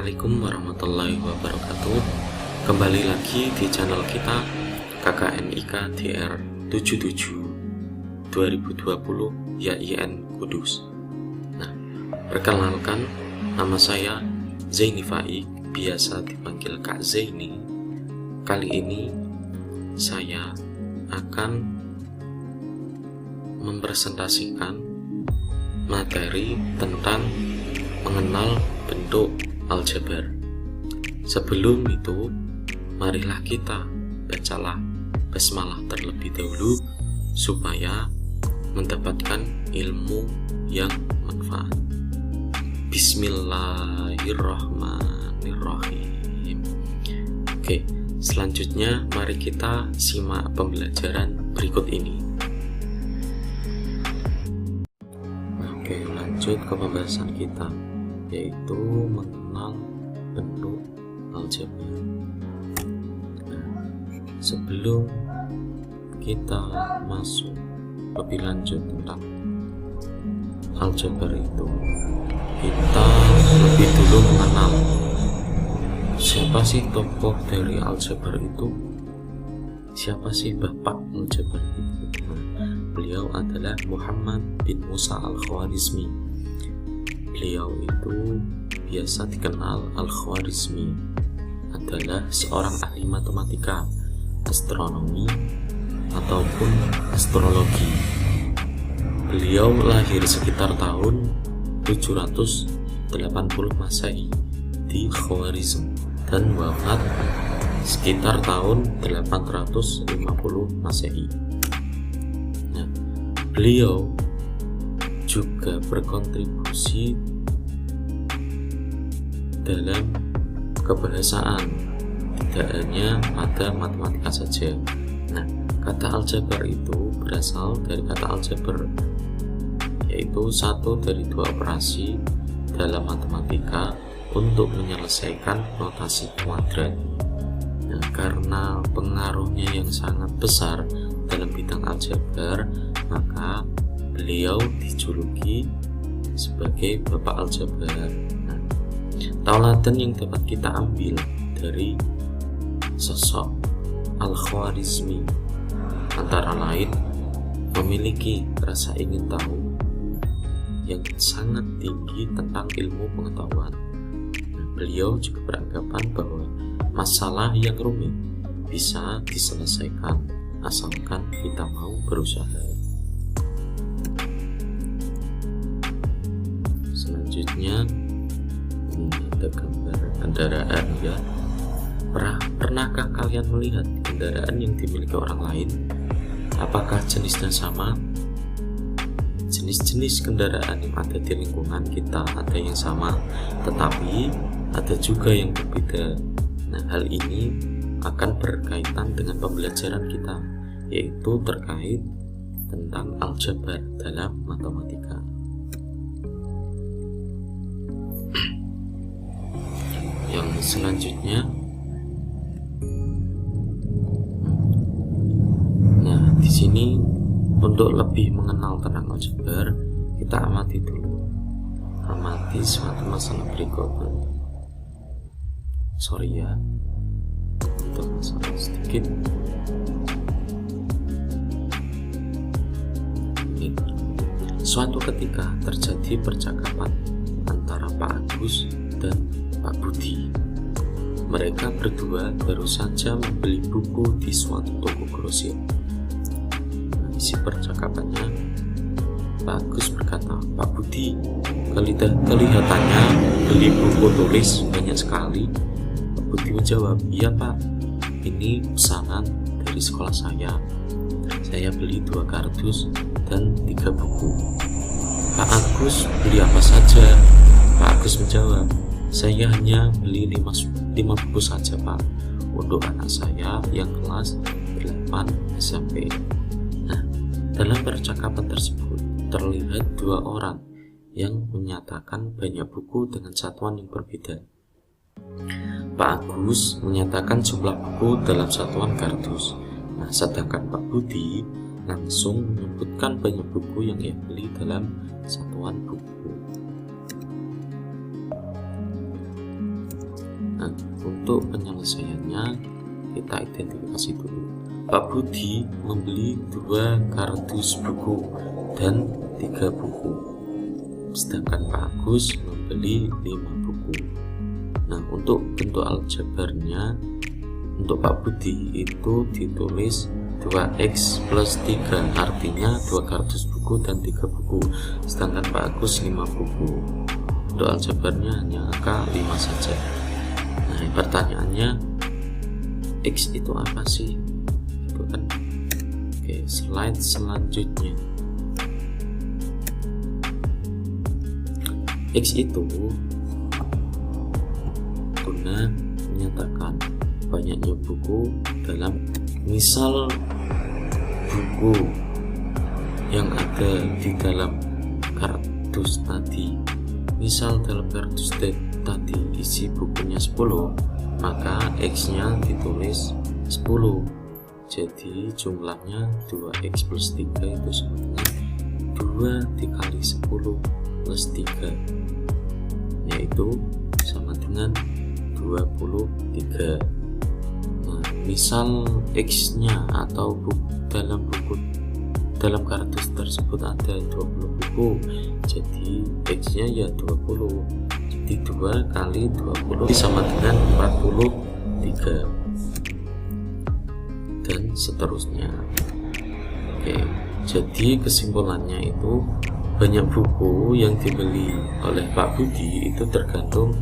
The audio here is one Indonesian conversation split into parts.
Assalamualaikum warahmatullahi wabarakatuh. Kembali lagi di channel kita KKNIK DR 77 2020 YIN Kudus. Nah, perkenalkan, nama saya Zaini Faik, biasa dipanggil Kak Zaini. Kali ini saya akan mempresentasikan materi tentang mengenal bentuk aljabar. Sebelum itu, marilah kita bacalah basmalah terlebih dahulu supaya mendapatkan ilmu yang manfaat. Bismillahirrahmanirrahim. Oke, selanjutnya mari kita simak pembelajaran berikut ini. Oke, lanjut ke pembahasan kita, yaitu mengenal bentuk aljabar. Nah, sebelum kita masuk lebih lanjut tentang aljabar itu, kita lebih dulu mengenal siapa sih tokoh dari aljabar itu, siapa sih bapak aljabar itu. Nah, beliau adalah Muhammad bin Musa al-Khwarizmi. Beliau itu biasa dikenal Al-Khwarizmi, adalah seorang ahli matematika, astronomi, ataupun astrologi. Beliau lahir sekitar tahun 780 Masehi di Khwarizm dan wafat sekitar tahun 850 Masehi. Nah, beliau juga berkontribusi dalam kebahasaan, tidak hanya pada matematika saja. Nah, kata aljabar itu berasal dari kata aljabar, yaitu satu dari dua operasi dalam matematika untuk menyelesaikan notasi kuadrat. Nah, karena pengaruhnya yang sangat besar dalam bidang aljabar, maka beliau dijuluki sebagai bapak aljabar. Nah, tauladan yang dapat kita ambil dari sosok Al-Khwarizmi antara lain memiliki rasa ingin tahu yang sangat tinggi tentang ilmu pengetahuan. Nah, beliau juga beranggapan bahwa masalah yang rumit bisa diselesaikan asalkan kita mau berusaha. Selanjutnya, ini ada gambar kendaraan ya. Pernahkah kalian melihat kendaraan yang dimiliki orang lain? Apakah jenisnya sama? Jenis-jenis kendaraan yang ada di lingkungan kita ada yang sama, tetapi ada juga yang berbeda. Nah, hal ini akan berkaitan dengan pembelajaran kita, yaitu terkait tentang aljabar dalam matematika. Yang selanjutnya, nah di sini untuk lebih mengenal tentang aljabar, kita amati suatu masalah berikut. Sorry ya, untuk masalah sedikit. Ini, suatu ketika terjadi percakapan antara Pak Agus dan Pak Budi. Mereka berdua baru saja membeli buku di suatu toko grosir. Isi percakapannya, Pak Agus berkata, "Pak Budi, kelihatannya beli buku tulis banyak sekali." Pak Budi menjawab, "Iya Pak, ini pesanan dari sekolah saya. Saya beli 2 kardus dan 3 buku." "Pak Agus, beli apa saja?" Pak Agus menjawab, "Saya hanya beli 5 buku saja Pak, untuk anak saya yang kelas 8 SMP." Nah, dalam percakapan tersebut terlihat 2 orang yang menyatakan banyak buku dengan satuan yang berbeda. Pak Agus menyatakan jumlah buku dalam satuan kardus. Nah, sedangkan Pak Budi langsung menyebutkan banyak buku yang ia beli dalam satuan buku. untuk penyelesaiannya kita identifikasi dulu. Pak Budi membeli 2 kardus buku dan 3 buku, sedangkan Pak Agus membeli 5 buku. Nah, untuk bentuk aljabarnya untuk Pak Budi itu ditulis 2x plus 3, artinya 2 kardus buku dan 3 buku, sedangkan Pak Agus 5 buku. Untuk aljabarnya hanya angka 5 saja. Nah, pertanyaannya, X itu apa sih? Itu kan. Oke, slide selanjutnya. X itu guna menyatakan banyaknya buku dalam misal buku yang ada di dalam kardus tadi. Misal dalam kardus tadi isi bukunya 10, maka X-nya ditulis 10. Jadi jumlahnya 2x plus 3 itu sebetulnya 2 dikali 10 plus 3, yaitu sama dengan 23. Nah, misal X-nya atau dalam kardus tersebut ada 20 buku, jadi X-nya ya 20. Jadi 2 kali 20 sama dengan 43, dan seterusnya. Oke, jadi kesimpulannya itu banyak buku yang dibeli oleh Pak Budi itu tergantung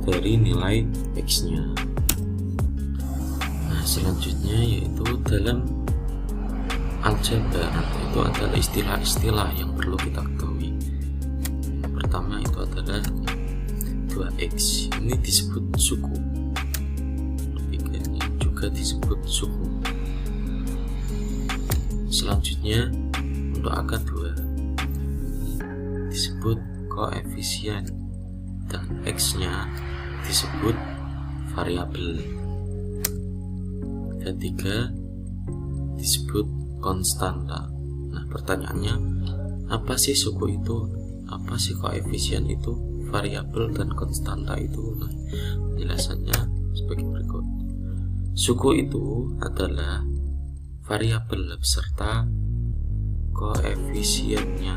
dari nilai X-nya. Nah, selanjutnya yaitu dalam aljabar itu adalah istilah-istilah yang perlu kita ketahui. Yang pertama itu adalah 2x, ini disebut suku. Ini juga disebut suku. Selanjutnya untuk angka 2 disebut koefisien dan X-nya disebut variabel. Dan 3 disebut konstanta. Nah, pertanyaannya, apa sih suku itu? Apa sih koefisien itu? Variabel dan konstanta itu? Nah, penjelasannya sebagai berikut. Suku itu adalah variabel beserta koefisiennya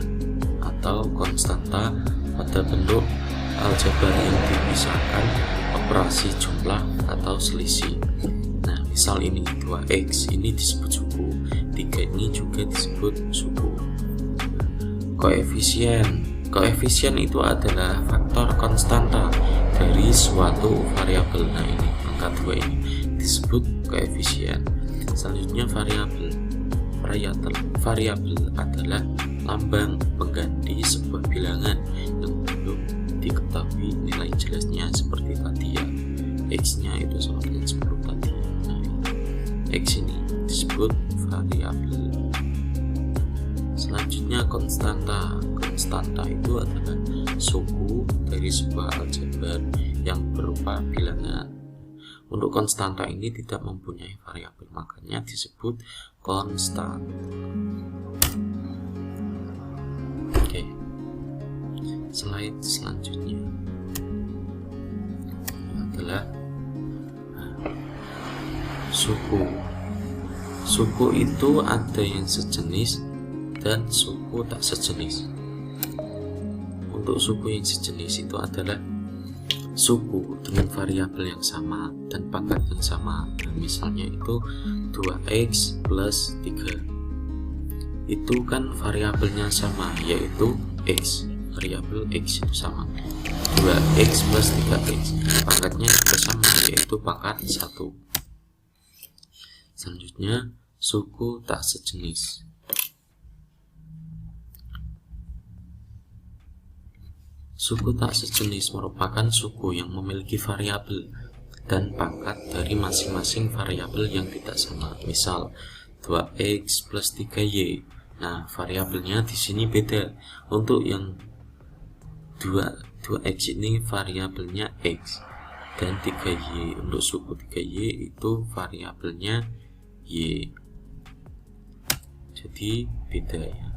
atau konstanta pada bentuk aljabar yang dipisahkan operasi jumlah atau selisih. Nah, misal ini 2x, ini disebut suku, 3 ini juga disebut suku. Koefisien itu adalah faktor konstanta dari suatu variabel. Nah, ini angka 2 ini disebut koefisien. Selanjutnya variabel adalah lambang pengganti sebuah bilangan yang belum diketahui nilai jelasnya, seperti tadi ya, X-nya itu sama dengan 10 tadi. Nah, X ini disebut variabel. Selanjutnya konstanta itu adalah suku dari sebuah aljabar yang berupa bilangan. Untuk konstanta ini tidak mempunyai variabel, makanya disebut konstan. Oke, slide selanjutnya adalah suku. Suku itu ada yang sejenis dan suku tak sejenis. Untuk suku yang sejenis itu adalah suku dengan variabel yang sama dan pangkat yang sama. Nah, misalnya itu 2x plus 3, itu kan variabelnya sama, yaitu x. Variabel x itu sama, 2x plus 3x, pangkatnya juga sama, yaitu pangkat 1. Selanjutnya suku tak sejenis. Suku tak sejenis merupakan suku yang memiliki variabel dan pangkat dari masing-masing variabel yang tidak sama. Misal 2x plus 3y. Nah, variabelnya di sini beda. Untuk yang 2x ini variabelnya x dan 3y. Untuk suku 3y itu variabelnya y. Jadi beda ya.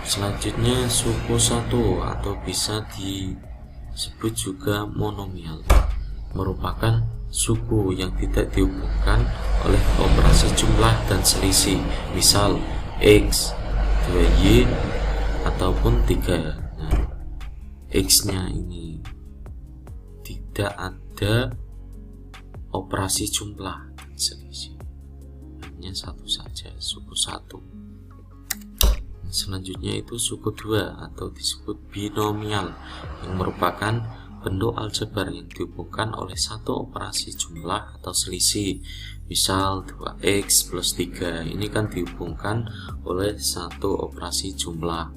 Selanjutnya suku 1 atau bisa disebut juga monomial. merupakan suku yang tidak dihubungkan oleh operasi jumlah dan selisih, misal X, 2Y, ataupun 3. Nah, X-nya ini tidak ada operasi jumlah dan selisih, hanya satu saja, suku 1. Selanjutnya itu suku 2 atau disebut binomial, yang merupakan bentuk aljabar yang dihubungkan oleh satu operasi jumlah atau selisih, misal 2x plus 3. Ini kan dihubungkan oleh satu operasi jumlah.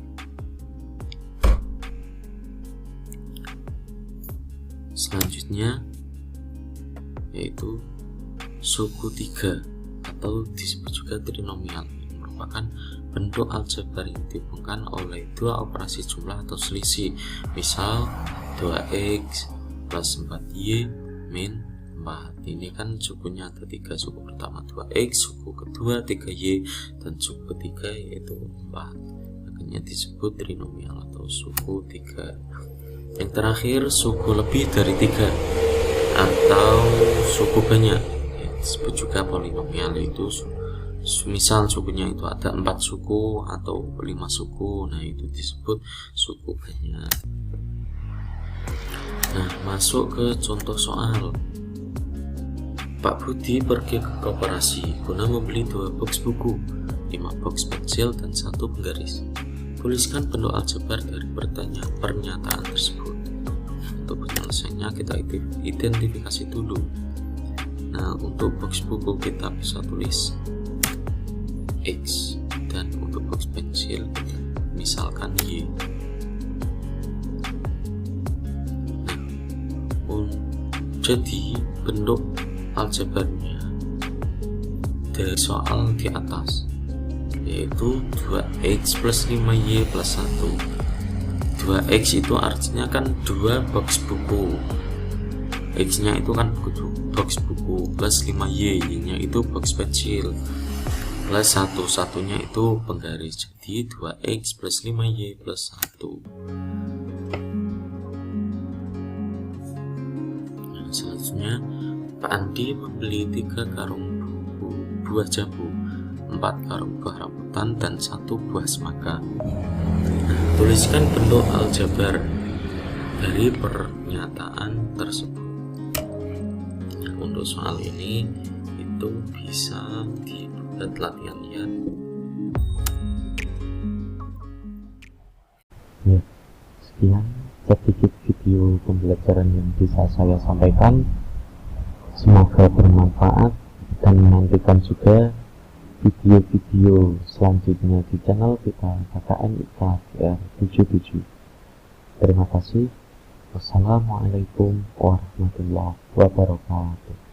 Selanjutnya yaitu suku 3 atau disebut juga trinomial, yang merupakan bentuk aljabar yang dihubungkan oleh dua operasi jumlah atau selisih, misal 2x plus 4y min 4. Ini kan sukunya ada 3, suku pertama 2x, suku kedua 3y, dan suku ketiga yaitu 4. Makanya disebut trinomial atau suku 3. Yang terakhir suku lebih dari 3 atau suku banyak, disebut juga polinomial, yaitu misal sukunya itu ada 4 suku atau 5 suku. Nah, itu disebut suku banyak. Nah, masuk ke contoh soal. Pak Budi pergi ke koperasi guna membeli 2 box buku, 5 box pensil, dan 1 penggaris. Tuliskan bentuk aljabar dari pernyataan tersebut. Untuk penyelesaiannya kita identifikasi dulu. Nah, untuk box buku kita bisa tulis X, dan untuk box pensil kita misalkan Y. Jadi bentuk aljabarnya dari soal di atas yaitu 2x plus 5y plus 1. 2x itu artinya kan 2 box buku, x nya itu kan box buku, plus 5y, y nya itu box pensil, plus 1 nya itu penggaris. Jadi 2x plus 5y plus 1. Selanjutnya, Pak Andi membeli 3 karung buah jambu, 4 karung buah rambutan, dan 1 buah semangka. Tuliskan bentuk aljabar dari pernyataan tersebut. Nah, untuk soal ini itu bisa dibuat latihan lihat. Ya, sekian sedikit video pembelajaran yang bisa saya sampaikan. Semoga bermanfaat, dan nantikan juga video-video selanjutnya di channel kita KKN IKFR 77. Terima kasih. Wassalamualaikum warahmatullahi wabarakatuh.